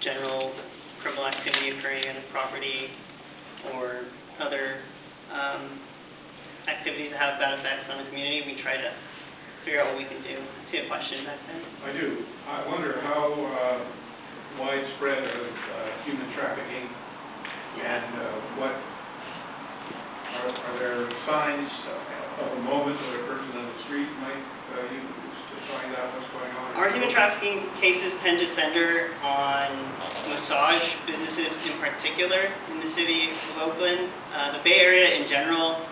general criminal activity occurring at a property or other activities that have bad effects on the community, we try to figure out what we can do. See a question back there? I do. I wonder how widespread is human trafficking, and what are there signs of a moment that a person on the street might use to find out what's going on? Our human trafficking cases tend to center on massage businesses in particular in the city of Oakland. The Bay Area in general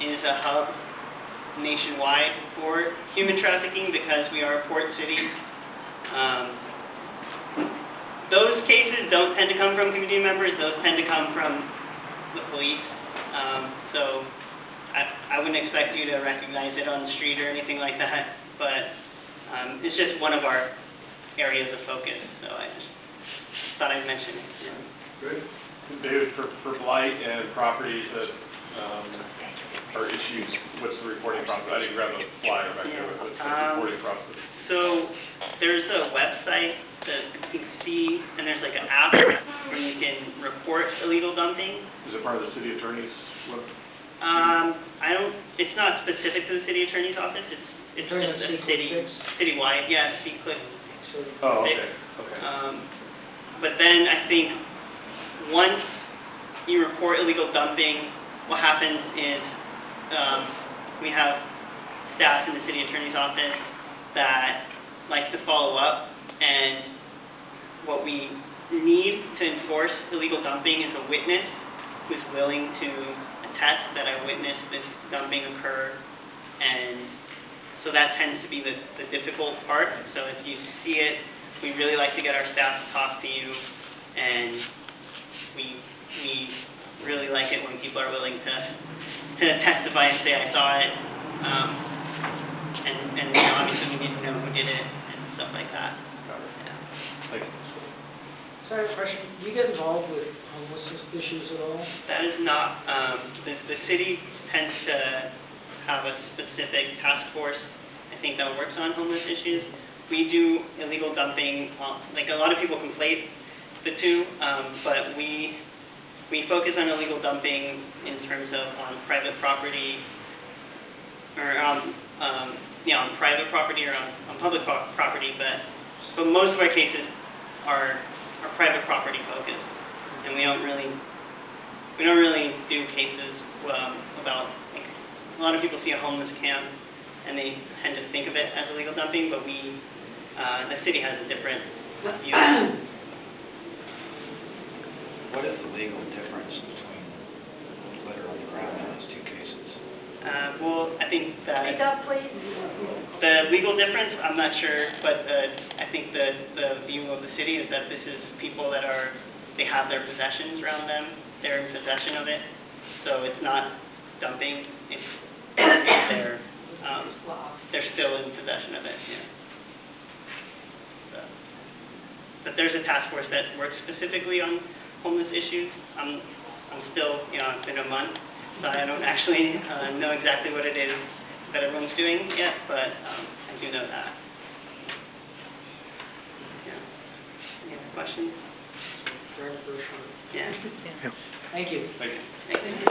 is a hub nationwide for human trafficking because we are a port city. Those cases don't tend to come from community members, those tend to come from the police. So I wouldn't expect you to recognize it on the street or anything like that, but it's just one of our areas of focus, so I just thought I'd mention it. Yeah. Good. David, for blight and properties that are issues, what's the reporting process? I didn't grab a flyer back there, but what's the reporting process? So there's a website that you can see, and there's like an app where you can report illegal dumping. Is it part of the city attorney's web? It's not specific to the city attorney's office. It's just a citywide. Yeah, C-Click. Oh, okay. Okay. But then I think once you report illegal dumping, what happens is we have staff in the city attorney's office that like to follow up, and what we need to enforce illegal dumping is a witness who's willing to attest that I witnessed this dumping occur, and so that tends to be the difficult part. So if you see it, we really like to get our staff to talk to you, and we really like it when people are willing to testify and say, I saw it, and you know, obviously we need to know who did it and stuff like that. Yeah. Thank you. Sorry, question. Do you get involved with homelessness issues at all? That is not, the city tends to have a specific task force, I think, that works on homeless issues. We do illegal dumping, like a lot of people conflate the two, but we focus on illegal dumping in terms of on private property, or on private property or on public property, but most of our cases are private property focused, and we don't really do cases about, like, a lot of people see a homeless camp and they tend to think of it as illegal dumping, but the city has a different view. What is the legal difference between litter on the ground in those two cases? Well, I think that Speak up, please. the legal difference, I'm not sure, but I think the view of the city is that this is people that they have their possessions around them, they're in possession of it, so it's not dumping, they're still in possession of it, yeah. So, but there's a task force that works specifically on homeless issues. I'm still, it's been a month, so I don't actually know exactly what it is that everyone's doing yet, but I do know that. Yeah. Any other questions? Yeah. Thank you. Thank you. Thank you.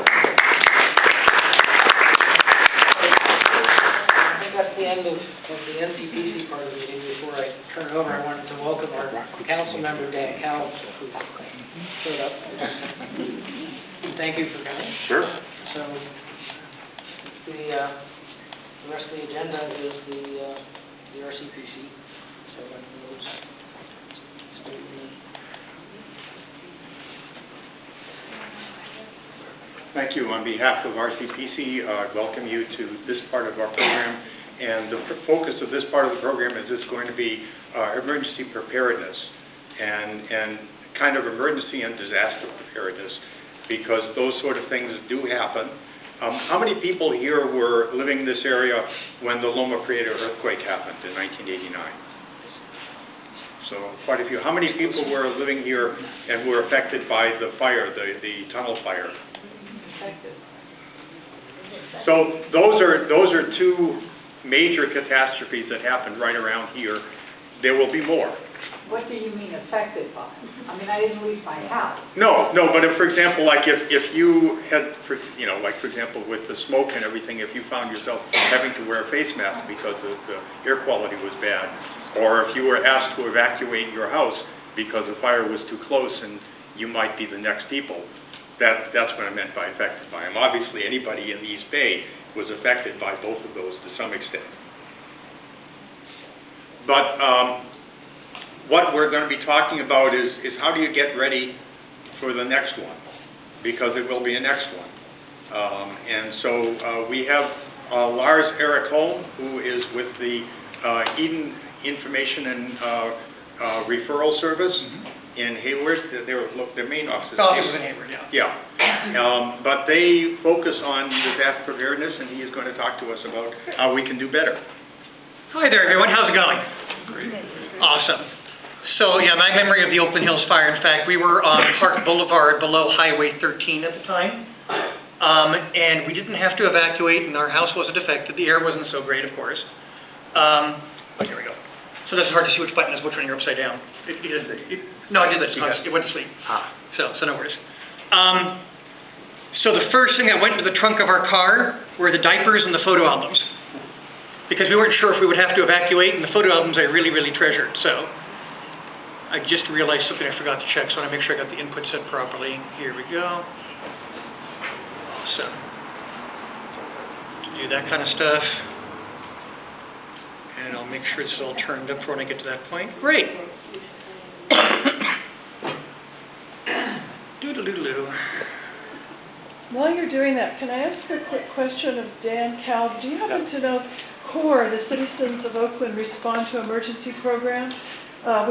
I think that's the end of the NCPC part of the meeting. Before I turn it over, I wanted to welcome our council member, Dan Cowles, who showed up. Thank you for coming. Sure. So the rest of the agenda is the RCPC. So those. Thank you. On behalf of RCPC, I welcome you to this part of our program. And the focus of this part of the program is it's going to be emergency preparedness and kind of emergency and disaster preparedness, because those sort of things do happen. How many people here were living in this area when the Loma Prieta earthquake happened in 1989? So quite a few. How many people were living here and were affected by the fire, the tunnel fire? So those are two major catastrophes that happened right around here. There will be more. What do you mean affected by? I mean, I didn't leave my house. No, but if, for example, like if you had, like for example, with the smoke and everything, if you found yourself having to wear a face mask because the air quality was bad, or if you were asked to evacuate your house because the fire was too close and you might be the next people, that's what I meant by affected by. Obviously, anybody in the East Bay was affected by both of those to some extent. But what we're going to be talking about is how do you get ready for the next one, because it will be a next one. And so we have Lars Eric Holm, who is with the Eden Information and Referral Service in Hayward. Their main office is in Hayward, yeah. Yeah. But they focus on disaster preparedness, and he is going to talk to us about how we can do better. Hi there, everyone. How's it going? Great. Awesome. So, yeah, my memory of the Oakland Hills fire, in fact, we were on Park Boulevard below Highway 13 at the time. And we didn't have to evacuate, and our house wasn't affected. The air wasn't so great, of course. But here we go. So that's hard to see which button is which when you're upside down. No, I did this. It went to sleep. So no worries. So the first thing that went into the trunk of our car were the diapers and the photo albums, because we weren't sure if we would have to evacuate, and the photo albums I really, really treasured. So I just realized something I forgot to check, so I want to make sure I got the input set properly. Here we go. Awesome. Do that kind of stuff. And I'll make sure this is all turned up for when I get to that point. Great. Doodle-doodle-doo. While you're doing that, can I ask a quick question of Dan Calv? Do you happen to know CORE, the Citizens of Oakland Respond to Emergency Program,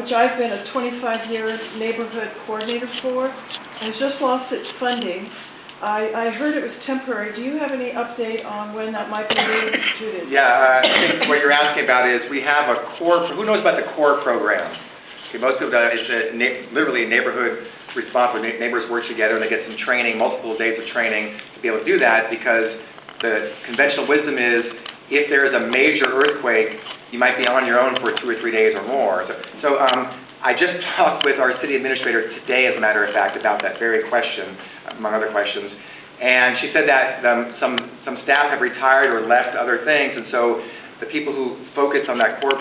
which I've been a 25-year neighborhood coordinator for, and has just lost its funding? I heard it was temporary. Do you have any update on when that might be reinstituted? Yeah, I think what you're asking about is we have a CORE, who knows about the CORE program? Okay, most people know it's literally a neighborhood response where neighbors work together and they get some training, multiple days of training to be able to do that, because the conventional wisdom is if there is a major earthquake, you might be on your own for 2 or 3 days or more. So I just talked with our city administrator today, as a matter of fact, about that very question, among other questions. And she said that some staff have retired or left other things, and so the people who focus on that core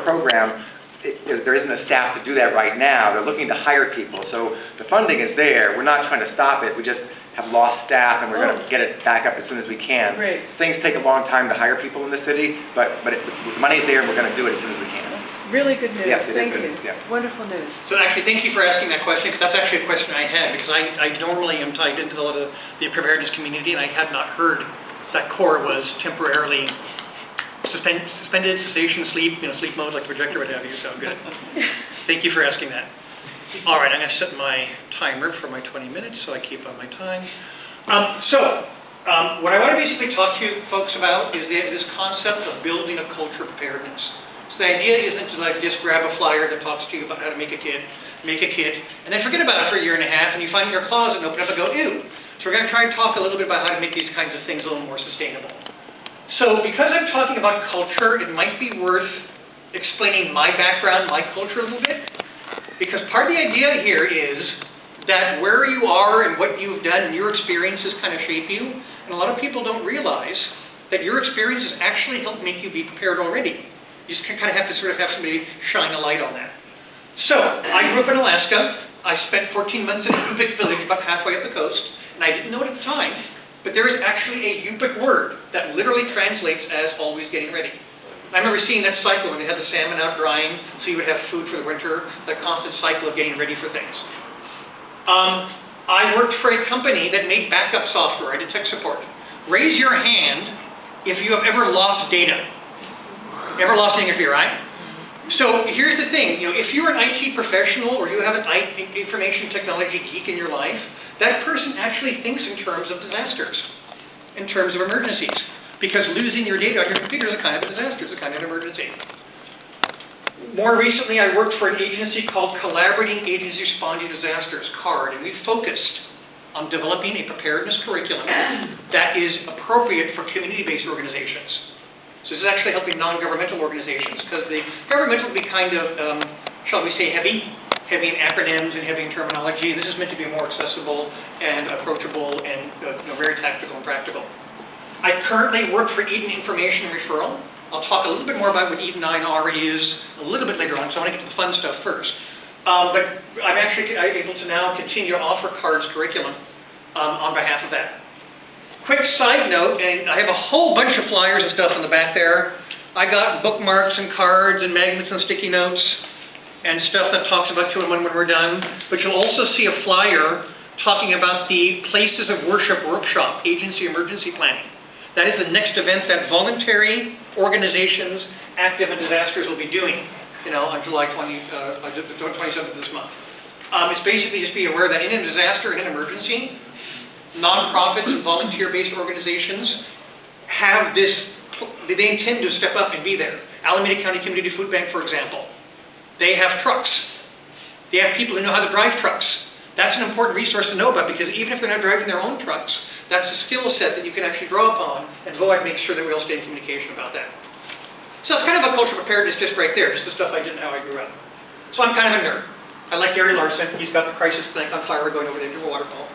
program, there isn't a staff to do that right now. They're looking to hire people. So the funding is there. We're not trying to stop it. We just have lost staff, and we're going to get it back up as soon as we can. Great. Things take a long time to hire people in the city, but the money's there, and we're going to do it as soon as we can. Really good news. Yes, it is Thank good you. news, yeah. Wonderful news. So actually, thank you for asking that question, because that's actually a question I had, because I normally am tied into a lot of the preparedness community, and I had not heard that CORE was temporarily suspended, cessation, sleep mode, like projector, what have you, so good. Thank you for asking that. All right, I'm going to set my timer for my 20 minutes, so I keep on my time. What I want to basically talk to you folks about is this concept of building a culture of preparedness. So the idea isn't to just grab a flyer that talks to you about how to make a kit, and then forget about it for a year and a half, and you find it in your closet and open it up and go, ew. So we're going to try and talk a little bit about how to make these kinds of things a little more sustainable. So because I'm talking about culture, it might be worth explaining my background, my culture a little bit, because part of the idea here is that where you are and what you've done and your experiences kind of shape you, and a lot of people don't realize that your experiences actually help make you be prepared already. You just kind of have to sort of have somebody shine a light on that. So, I grew up in Alaska. I spent 14 months in a Yupik village about halfway up the coast, and I didn't know it at the time, but there is actually a Yupik word that literally translates as always getting ready. I remember seeing that cycle when they had the salmon out drying, so you would have food for the winter, that constant cycle of getting ready for things. I worked for a company that made backup software. I did tech support. Raise your hand if you have ever lost data. Ever lost anything, right? So here's the thing, if you're an IT professional or you have an information technology geek in your life, that person actually thinks in terms of disasters, in terms of emergencies, because losing your data on your computer is a kind of a disaster, it's a kind of an emergency. More recently, I worked for an agency called Collaborating Agencies Responding to Disasters, CARD, and we focused on developing a preparedness curriculum that is appropriate for community-based organizations. So this is actually helping non-governmental organizations, because the governmental will be kind of shall we say, heavy in acronyms and heavy in terminology. This is meant to be more accessible and approachable and very tactical and practical. I currently work for Eden Information and Referral. I'll talk a little bit more about what Eden 9R is a little bit later on, so I want to get to the fun stuff first. But I'm actually able to now continue to offer CARDS curriculum on behalf of that. Quick side note, and I have a whole bunch of flyers and stuff in the back there. I got bookmarks and cards and magnets and sticky notes and stuff that talks about 2-in-1 when we're done. But you'll also see a flyer talking about the Places of Worship Workshop, Agency Emergency Planning. That is the next event that voluntary organizations, active in disasters, will be doing, on July 27th of this month. It's basically just be aware that in a disaster, in an emergency, nonprofits and volunteer-based organizations have this, they intend to step up and be there. Alameda County Community Food Bank, for example, they have trucks. They have people who know how to drive trucks. That's an important resource to know about, because even if they're not driving their own trucks, that's a skill set that you can actually draw upon, and VOAG makes sure that we all stay in communication about that. So it's kind of a cultural preparedness just right there, just the stuff I did and how I grew up. So I'm kind of a nerd. I like Gary Larson. He's got the crisis bank on fire going over there to a waterfall.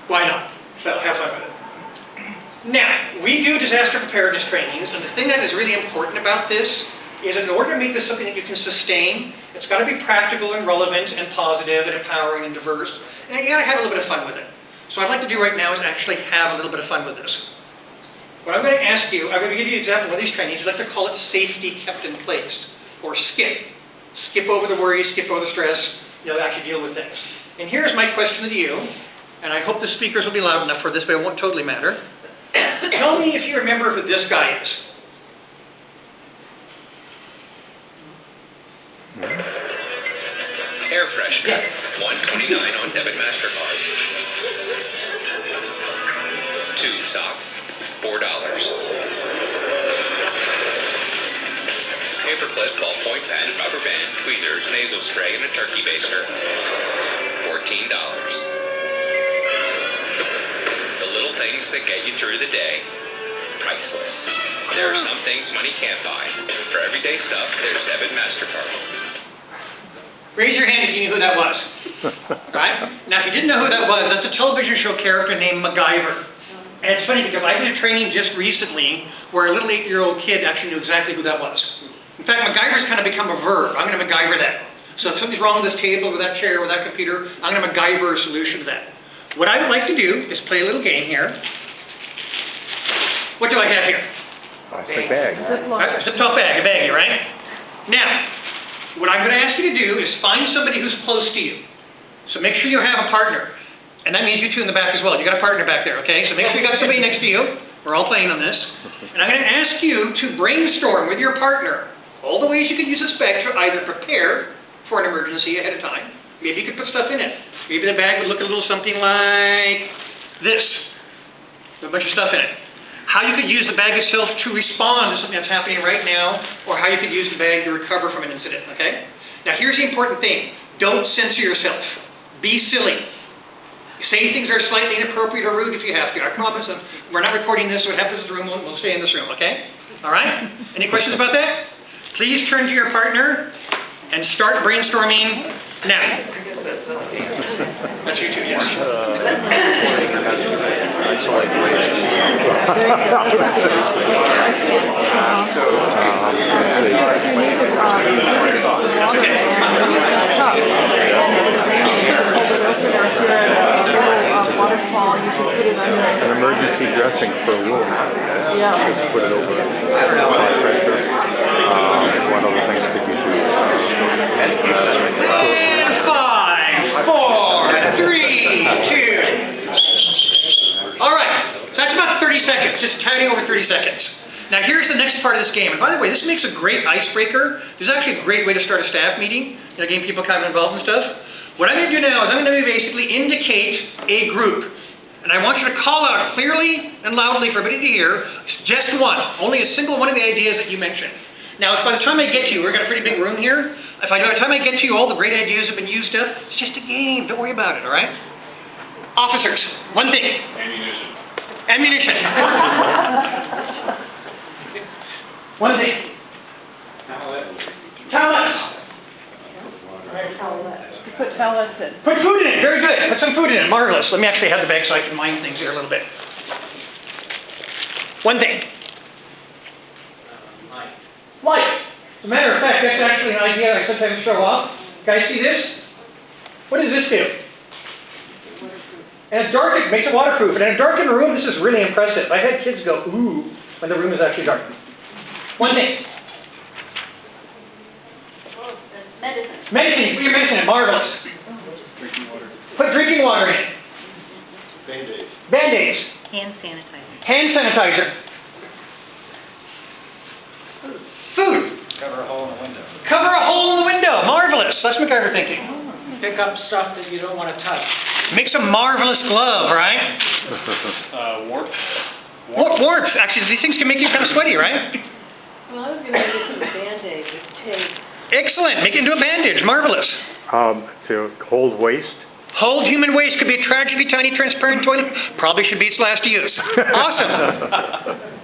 Why not? So have fun with it. Now, we do disaster preparedness trainings, and the thing that is really important about this is in order to make this something that you can sustain, it's got to be practical and relevant and positive and empowering and diverse, and you got to have a little bit of fun with it. So what I'd like to do right now is actually have a little bit of fun with this. What I'm going to ask you, I'm going to give you an example of one of these trainings. We like to call it safety kept in place, or SKIP. Skip over the worry, skip over the stress, actually deal with things. And here's my question to you, and I hope the speakers will be loud enough for this, but it won't totally matter. Tell me if you remember who this guy is. Air freshener, $1.29 on debit MasterCard. Tube sock, $4. Paperclip, ballpoint pen, rubber band, tweezers, nasal spray, and a turkey baster, $14. The little things that get you through the day, priceless. There are some things money can't buy. For everyday stuff, there's debit MasterCard. Raise your hand if you knew who that was. Right? Now, if you didn't know who that was, that's a television show character named MacGyver. And it's funny because I did a training just recently where a little 8-year-old kid actually knew exactly who that was. In fact, MacGyver's kind of become a verb. I'm going to MacGyver that. So if something's wrong with this table, with that chair, with that computer, I'm going to MacGyver a solution to that. What I would like to do is play a little game here. What do I have here? Plastic bag. Zip-top bag, a baggie, right? Now, what I'm going to ask you to do is find somebody who's close to you. So make sure you have a partner. And that means you two in the back as well. You got a partner back there, okay? So make sure you got somebody next to you. We're all playing on this. And I'm going to ask you to brainstorm with your partner all the ways you could use this bag to either prepare for an emergency ahead of time. Maybe you could put stuff in it. Maybe the bag would look a little something like this. With a bunch of stuff in it. How you could use the bag itself to respond to something that's happening right now, or how you could use the bag to recover from an incident, okay? Now here's the important thing. Don't censor yourself. Be silly. Say things that are slightly inappropriate or rude if you have to. I promise them. We're not recording this, so what happens in the room, we'll stay in this room, okay? All right? Any questions about that? Please turn to your partner and start brainstorming now. That's you too, yes. An emergency dressing for a wound. Yeah. Just put it over high pressure. What other things could you do? 5, 4, 3, 2. All right. So that's about 30 seconds. Just a tiny over 30 seconds. Now here's the next part of this game. And by the way, this makes a great icebreaker. This is actually a great way to start a staff meeting. Getting people kind of involved and stuff. What I'm going to do now is I'm going to basically indicate a group. And I want you to call out clearly and loudly for everybody to hear, just one, only a single one of the ideas that you mentioned. Now, if by the time I get to you, we've got a pretty big room here, by the time I get to you, all the great ideas have been used up, it's just a game, don't worry about it, all right? Officers, one thing. Ammunition. One thing. Towels. To put pellets in. Put food in it, very good. Put some food in it, marvelous. Let me actually have the bag so I can mind things here a little bit. One thing. Light. As a matter of fact, that's actually an idea I sometimes throw off. Guys see this? What does this do? And it's dark, it makes it waterproof. And in a darkened room, this is really impressive. I've had kids go, ooh, when the room is actually dark. One thing. Medicine. Medicine, you put your medicine in, marvelous. Put drinking water in it. Band-Aids. Band-Aids. Hand sanitizer. Hand sanitizer. Food. Cover a hole in the window. Cover a hole in the window. Marvelous. That's MacGyver thinking. Pick up stuff that you don't want to touch. Makes a marvelous glove, right? Warmth. Warmth. Actually, these things can make you kind of sweaty, right? Well, I was going to make some Band-Aid with tape. Excellent. Make it into a bandage. Marvelous. To hold waste. Hold human waste. Could be a tragically tiny transparent toilet. Probably should be its last use. Awesome.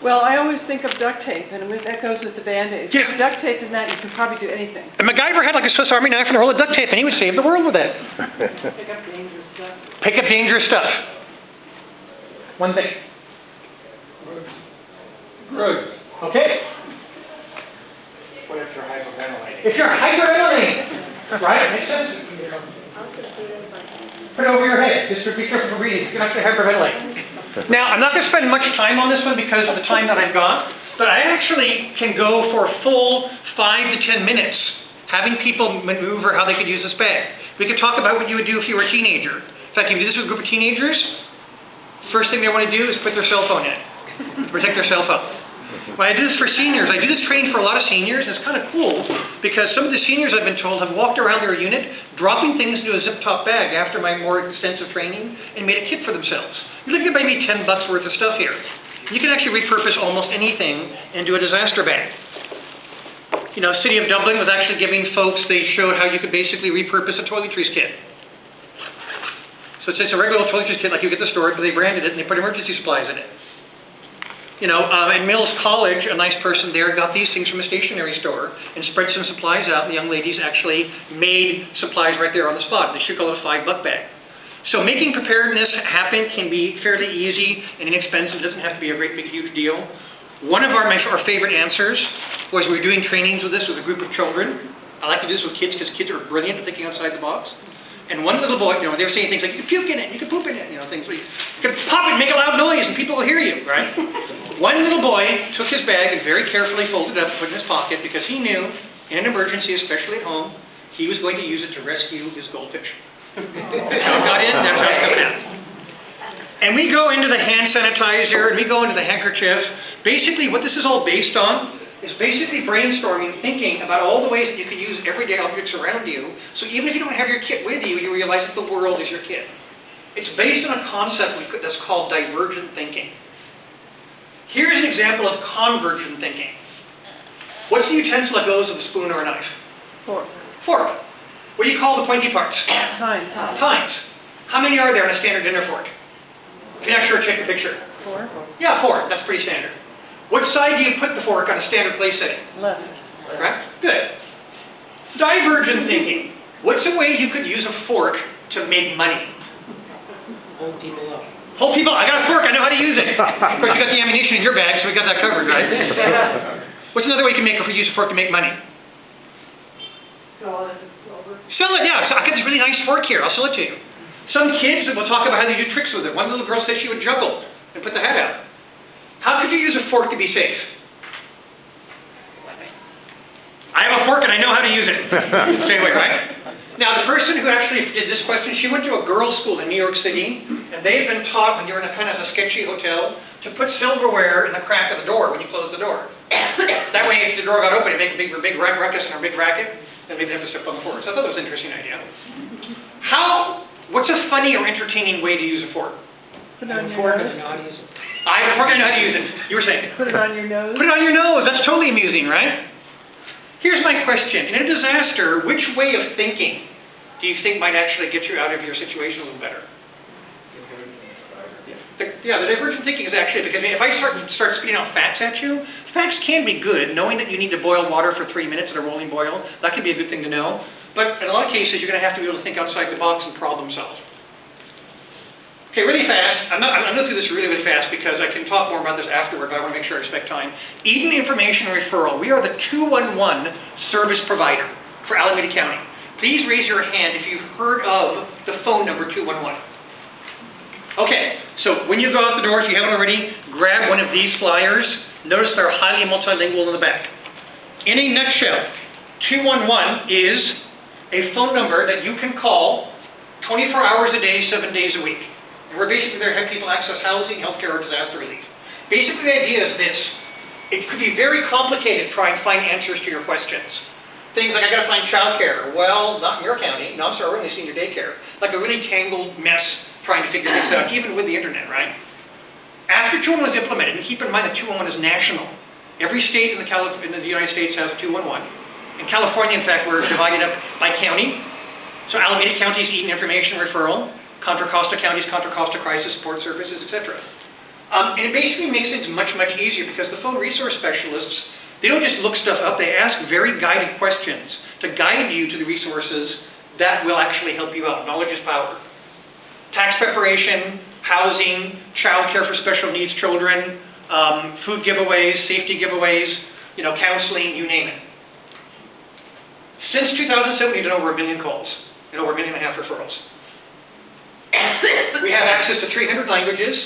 Well, I always think of duct tape, and that goes with the Band-Aid. Yeah. If duct tape and that, you can probably do anything. And MacGyver had like a Swiss Army knife and a roll of duct tape, and he would save the world with it. Pick up dangerous stuff. Pick up dangerous stuff. One thing. Good. Okay. What if you're hyperventilating? If you're hyperventilating, right? Makes sense. Put it over your head. Just be careful for breathing. You can actually hyperventilate. Now, I'm not going to spend much time on this one because of the time that I've got, but I actually can go for a full 5 to 10 minutes having people maneuver how they could use this bag. We could talk about what you would do if you were a teenager. In fact, if you do this with a group of teenagers, first thing they want to do is put their cell phone in it, protect their cell phone. When I do this for seniors, I do this training for a lot of seniors, and it's kind of cool because some of the seniors, I've been told, have walked around their unit dropping things into a zip-top bag after my more extensive training and made a kit for themselves. You're looking at maybe $10 worth of stuff here. You can actually repurpose almost anything into a disaster bag. You know, City of Dublin was actually giving folks, they showed how you could basically repurpose a toiletries kit. So it's just a regular toiletries kit like you get the store, but they branded it and they put emergency supplies in it. You know, in Mills College, a nice person there got these things from a stationery store and spread some supplies out, and the young ladies actually made supplies right there on the spot. They should call it a $5 bag. So making preparedness happen can be fairly easy and inexpensive. It doesn't have to be a great big huge deal. One of our favorite answers was we were doing trainings with this with a group of children. I like to do this with kids because kids are brilliant at thinking outside the box. And one little boy, you know, they were saying things like, you can puke in it, you can poop in it, you know, things like, you can pop it, make a loud noise, and people will hear you, right? One little boy took his bag and very carefully folded it up and put it in his pocket because he knew, in an emergency, especially at home, he was going to use it to rescue his goldfish. That's how it got in, that's how it's coming out. And we go into the hand sanitizer, and we go into the handkerchief. Basically, what this is all based on is basically brainstorming, thinking about all the ways that you can use everyday objects around you. So even if you don't have your kit with you, you realize that the world is your kit. It's based on a concept that's called divergent thinking. Here's an example of convergent thinking. What's the utensil that goes with a spoon or a knife? Fork. Fork. What do you call the pointy parts? Tines. Tines. How many are there in a standard dinner fork? If you're not sure, check the picture. 4. Yeah, 4. That's pretty standard. What side do you put the fork on a standard place setting? Left. Correct? Good. Divergent thinking. What's a way you could use a fork to make money? Hold people up. Hold people, I got a fork, I know how to use it. Of course, you got the ammunition in your bag, so we got that covered, right? What's another way you can use a fork to make money? Sell it, yeah. So I got this really nice fork here. I'll sell it to you. Some kids will talk about how they do tricks with it. One little girl said she would juggle and put the head out. How could you use a fork to be safe? I have a fork and I know how to use it. Same way, right? Now, the person who actually did this question, she went to a girls' school in New York City, and they've been taught when you're in a kind of a sketchy hotel to put silverware in the crack of the door when you close the door. That way, if the door got open, it'd make a big ruckus and a big racket, and maybe have to step on the fork. So I thought that was an interesting idea. What's a funny or entertaining way to use a fork? Put it on your Fork, nose. I know how to use it. I have a fork, I know how to use it. You were saying? Put it on your nose. Put it on your nose. That's totally amusing, right? Here's my question. In a disaster, which way of thinking do you think might actually get you out of your situation a little better? The divergent thinking is actually, because if I start spitting out facts at you, facts can be good. Knowing that you need to boil water for 3 minutes at a rolling boil, that can be a good thing to know. But in a lot of cases, you're going to have to be able to think outside the box and problem solve. Okay, really fast. I'm going to do this really, really fast because I can talk more about this afterward, but I want to make sure I respect time. Eden Information Referral. We are the 211 service provider for Alameda County. Please raise your hand if you've heard of the phone number 211. Okay, so when you go out the door, if you haven't already, grab one of these flyers. Notice they're highly multilingual in the back. In a nutshell, 211 is a phone number that you can call 24 hours a day, 7 days a week. And we're basically there to help people access housing, healthcare, or disaster relief. Basically, the idea is this. It could be very complicated trying to find answers to your questions. Things like, I got to find childcare. Well, not in your county. No, I'm sorry, we're only senior daycare. Like a really tangled mess trying to figure things out, even with the internet, right? After 211 was implemented, and keep in mind that 211 is national. Every state in the United States has 211. In California, in fact, we're divided up by county. So Alameda County is Eden Information Referral. Contra Costa County is Contra Costa Crisis Support Services, etc. And it basically makes things much, much easier because the phone resource specialists, they don't just look stuff up, they ask very guided questions to guide you to the resources that will actually help you out. Knowledge is power. Tax preparation, housing, childcare for special needs children, food giveaways, safety giveaways, counseling, you name it. Since 2007, we've done over 1 million calls and over 1.5 million referrals. We have access to 300 languages.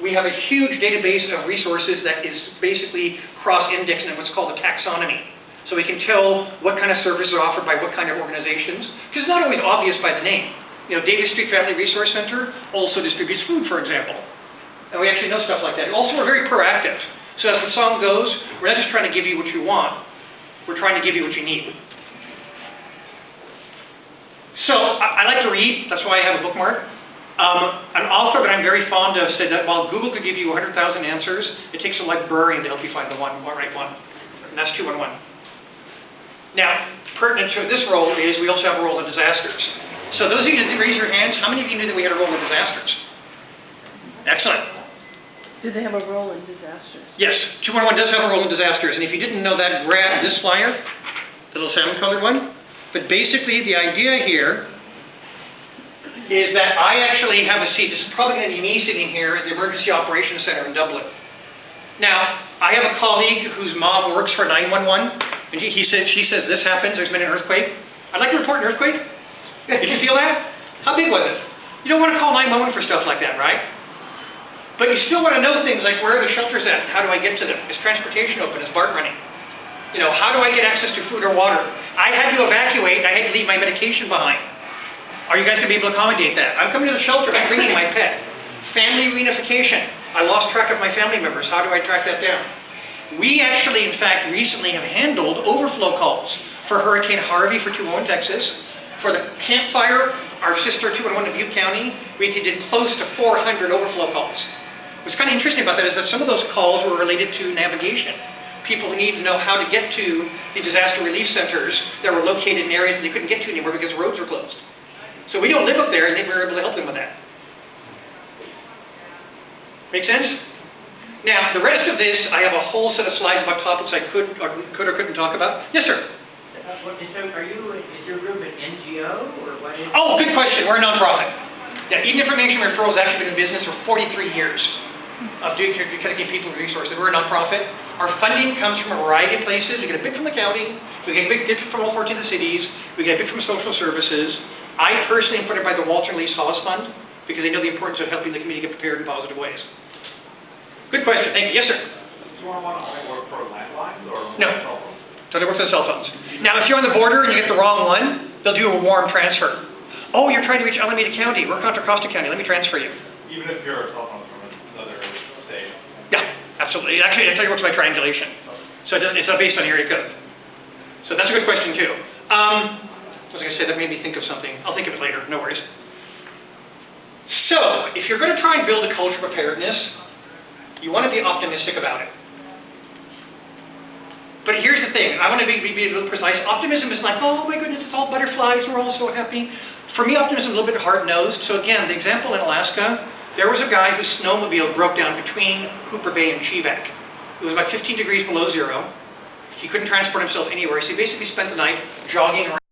We have a huge database of resources that is basically cross-indexed in what's called a taxonomy. So we can tell what kind of services are offered by what kind of organizations, because it's not always obvious by the name. Davis Street Family Resource Center also distributes food, for example. And we actually know stuff like that. Also, we're very proactive. So as the song goes, we're not just trying to give you what you want, we're trying to give you what you need. So, I like to read, that's why I have a bookmark. An author that I'm very fond of said that while Google could give you 100,000 answers, it takes a librarian to help you find the right one. And that's 211. Now, pertinent to this role is we also have a role in disasters. So those of you that raise your hands, how many of you knew that we had a role in disasters? Excellent. Do they have a role in disasters? Yes, 211 does have a role in disasters. And if you didn't know that, grab this flyer, the little salmon-colored one. But basically, the idea here is that I actually have a seat. This is probably going to be me sitting here at the Emergency Operations Center in Dublin. Now, I have a colleague whose mom works for 911, and she says this happens, there's been an earthquake. I'd like to report an earthquake. Did you feel that? How big was it? You don't want to call 911 for stuff like that, right? But you still want to know things like where are the shelters at? How do I get to them? Is transportation open? Is BART running? How do I get access to food or water? I had to evacuate, I had to leave my medication behind. Are you guys going to be able to accommodate that? I'm coming to the shelter, I'm bringing my pet. Family reunification. I lost track of my family members. How do I track that down? We actually, in fact, recently have handled overflow calls for Hurricane Harvey for 201 Texas. For the Camp Fire, our sister 211 in Butte County, we did close to 400 overflow calls. What's kind of interesting about that is that some of those calls were related to navigation. People who need to know how to get to the disaster relief centers that were located in areas that they couldn't get to anymore because roads were closed. So we don't live up there, and we were able to help them with that. Make sense? Now, the rest of this, I have a whole set of slides about topics I could or couldn't talk about. Yes, sir? Is your group an NGO, or what is it? Oh, good question. We're a nonprofit. Yeah, Eden Information Referral has actually been in business for 43 years of connecting people with resources. We're a nonprofit. Our funding comes from a variety of places. We get a bit from the county, we get a bit from all 14 of the cities, we get a bit from social services. I personally am funded by the Walter and Lise Haas Fund because they know the importance of helping the community get prepared in positive ways. Good question. Thank you. Yes, sir? Do you want to only work for landlines or no. cell phones? So they work for the cell phones. Now, if you're on the border and you get the wrong one, they'll do a warm transfer. Oh, you're trying to reach Alameda County. We're Contra Costa County. Let me transfer you. Even if you're a cell phone from another state? Yeah, absolutely. Actually, it works by triangulation. So it's not based on area code. So that's a good question, too. As I said, that made me think of something. I'll think of it later. No worries. So, if you're going to try and build a culture of preparedness, you want to be optimistic about it. But here's the thing. I want to be a little precise. Optimism is like, oh my goodness, it's all butterflies. We're all so happy. For me, optimism is a little bit hard-nosed. So again, the example in Alaska, there was a guy whose snowmobile broke down between Hooper Bay and Chivak. It was about 15 degrees below zero. He couldn't transport himself anywhere, so he basically spent the night jogging around.